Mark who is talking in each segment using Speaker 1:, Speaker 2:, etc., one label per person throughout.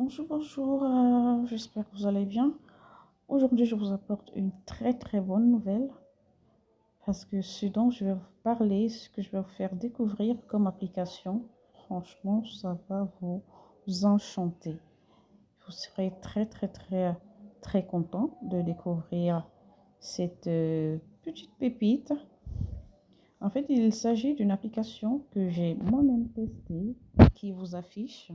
Speaker 1: Bonjour, bonjour, j'espère que vous allez bien. Aujourd'hui, je vous apporte une très très bonne nouvelle parce que ce dont je vais vous parler, ce que je vais vous faire découvrir comme application, franchement, ça va vous enchanter. Vous serez très très très très content de découvrir cette petite pépite. En fait, il s'agit d'une application que j'ai moi-même testée qui vous affiche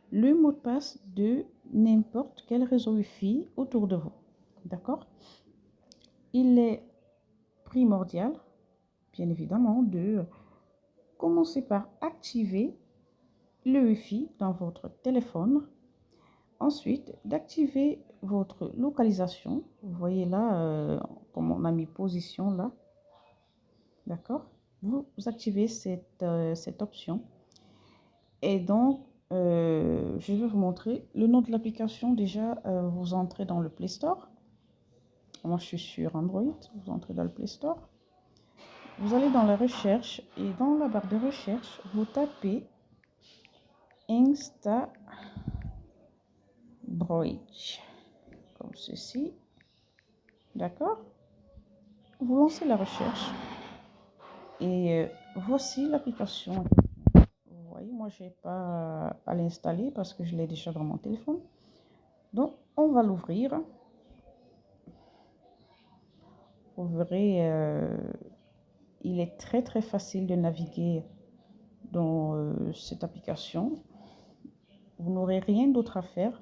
Speaker 1: le mot de passe de n'importe quel réseau Wi-Fi autour de vous. D'accord? Il est primordial, bien évidemment, de commencer par activer le Wi-Fi dans votre téléphone. Ensuite, d'activer votre localisation. Vous voyez là, comme on a mis position là. D'accord? Vous activez cette option. Et donc, je vais vous montrer le nom de l'application. Déjà, vous entrez dans le Play Store. Moi, je suis sur Android. Vous entrez dans le Play Store. Vous allez dans la recherche et dans la barre de recherche, vous tapez Instabridge, comme ceci. D'accord? Vous lancez la recherche et voici l'application. Vous voyez, moi, je n'ai pas à l'installer parce que je l'ai déjà dans mon téléphone. Donc, on va l'ouvrir. Vous verrez, il est très très facile de naviguer dans cette application. Vous n'aurez rien d'autre à faire.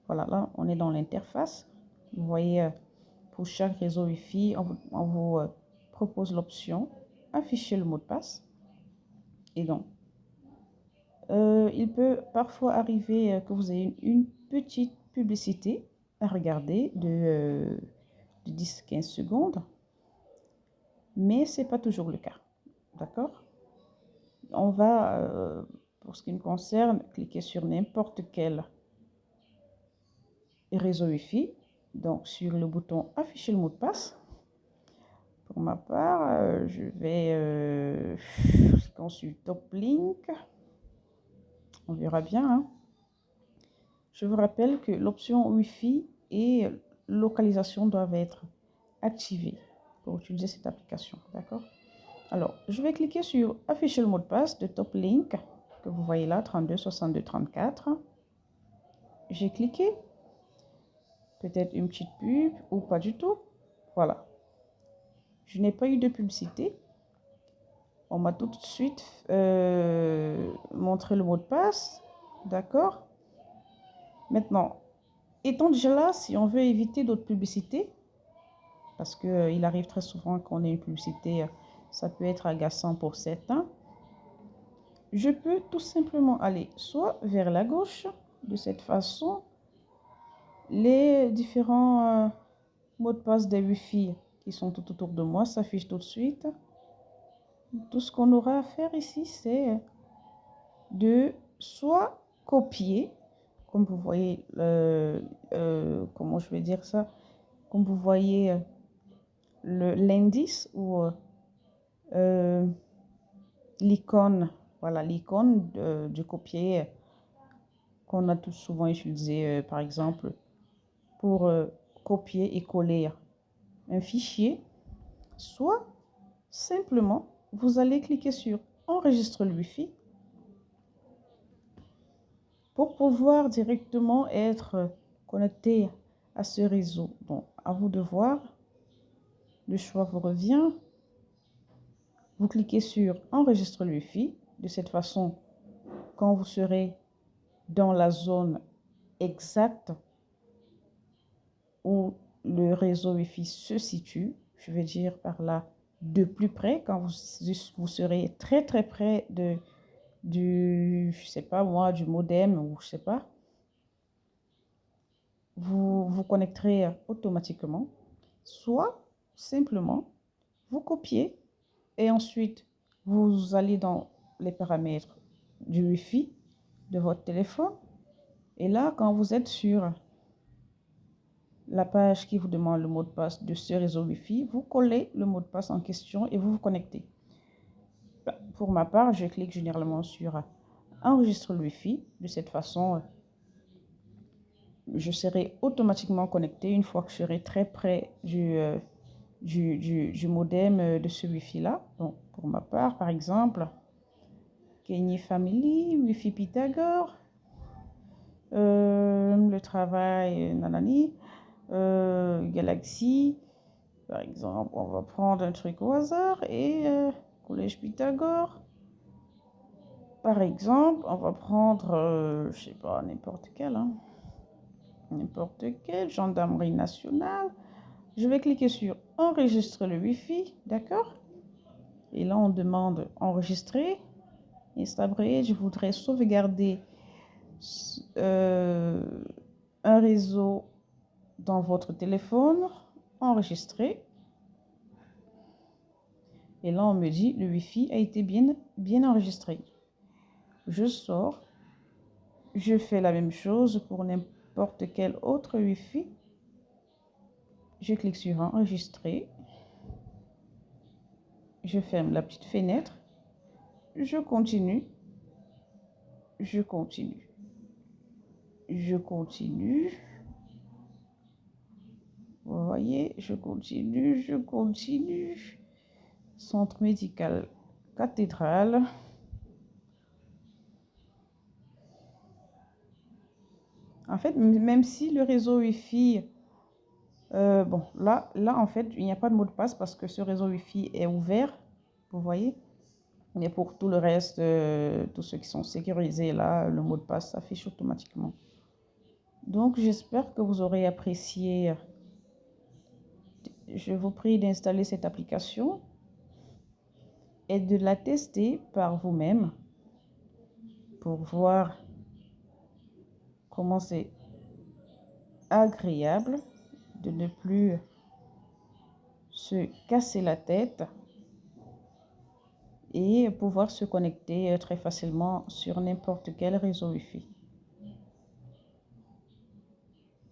Speaker 1: Voilà, là, on est dans l'interface. Vous voyez, pour chaque réseau Wi-Fi, on vous propose l'option afficher le mot de passe. Et donc, il peut parfois arriver que vous ayez une petite publicité à regarder de 10-15 secondes, mais ce n'est pas toujours le cas. D'accord? On va, pour ce qui me concerne, cliquer sur n'importe quel réseau Wi-Fi. Donc, sur le bouton afficher le mot de passe. Pour ma part, je vais consulter Top Link. On verra bien. Hein. Je vous rappelle que l'option Wi-Fi et localisation doivent être activées pour utiliser cette application. D'accord? Alors, je vais cliquer sur afficher le mot de passe de Top Link que vous voyez là, 32 62 34. J'ai cliqué. Peut-être une petite pub ou pas du tout. Voilà. Je n'ai pas eu de publicité. On m'a tout de suite montré le mot de passe. D'accord? Maintenant, étant déjà là, si on veut éviter d'autres publicités, parce qu'il arrive très souvent qu'on ait une publicité, ça peut être agaçant pour certains, je peux tout simplement aller soit vers la gauche, de cette façon, les différents mots de passe des Wi-Fi qui sont tout autour de moi s'affichent tout de suite. Tout ce qu'on aura à faire ici, c'est de soit copier, comme vous voyez, comment je vais dire ça, comme vous voyez l'indice ou l'icône, voilà, l'icône du copier qu'on a tout souvent utilisé, par exemple, pour copier et coller un fichier, soit simplement, vous allez cliquer sur enregistrer le Wi-Fi pour pouvoir directement être connecté à ce réseau. Donc, à vous de voir. Le choix vous revient. Vous cliquez sur enregistrer le Wi-Fi. De cette façon, quand vous serez dans la zone exacte où le réseau Wi-Fi se situe, je vais dire par là de plus près, quand vous serez très très près je sais pas moi, du modem ou je sais pas, vous vous connecterez automatiquement, soit simplement vous copiez et ensuite vous allez dans les paramètres du Wi-Fi de votre téléphone et là quand vous êtes sur la page qui vous demande le mot de passe de ce réseau Wi-Fi, vous collez le mot de passe en question et vous vous connectez. Pour ma part, je clique généralement sur enregistrer le Wi-Fi. De cette façon, je serai automatiquement connectée une fois que je serai très près du modem de ce Wi-Fi là. Donc, pour ma part, par exemple, Kenny Family, Wi-Fi Pythagore, le travail, nanani, Galaxy, par exemple, on va prendre un truc au hasard et Collège Pythagore. Par exemple, on va prendre, je sais pas, n'importe quel, hein, n'importe quel, Gendarmerie nationale. Je vais cliquer sur enregistrer le Wi-Fi, d'accord? Et là, on demande enregistrer. Installer, je voudrais sauvegarder un réseau dans votre téléphone, enregistrer. Et là, on me dit le Wi-Fi a été bien enregistré. Je sors. Je fais la même chose pour n'importe quel autre Wi-Fi. Je clique sur enregistrer. Je ferme la petite fenêtre. Je continue. Je continue. Je continue. Vous voyez, je continue, je continue. Centre médical cathédrale. En fait, même si le réseau Wi-Fi, bon, là, en fait, il n'y a pas de mot de passe parce que ce réseau Wi-Fi est ouvert, vous voyez. Mais pour tout le reste, tous ceux qui sont sécurisés, là, le mot de passe s'affiche automatiquement. Donc, j'espère que vous aurez apprécié. Je vous prie d'installer cette application et de la tester par vous-même pour voir comment c'est agréable de ne plus se casser la tête et pouvoir se connecter très facilement sur n'importe quel réseau Wi-Fi.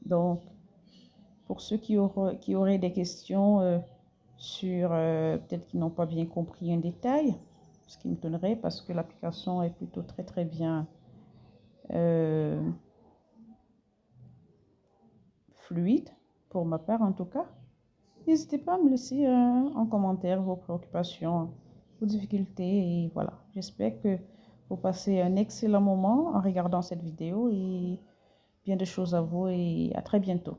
Speaker 1: Donc, pour ceux qui auraient des questions sur, peut-être qu'ils n'ont pas bien compris un détail, ce qui me donnerait parce que l'application est plutôt très très bien fluide, pour ma part en tout cas. N'hésitez pas à me laisser en commentaire vos préoccupations, vos difficultés et voilà. J'espère que vous passez un excellent moment en regardant cette vidéo et bien de choses à vous et à très bientôt.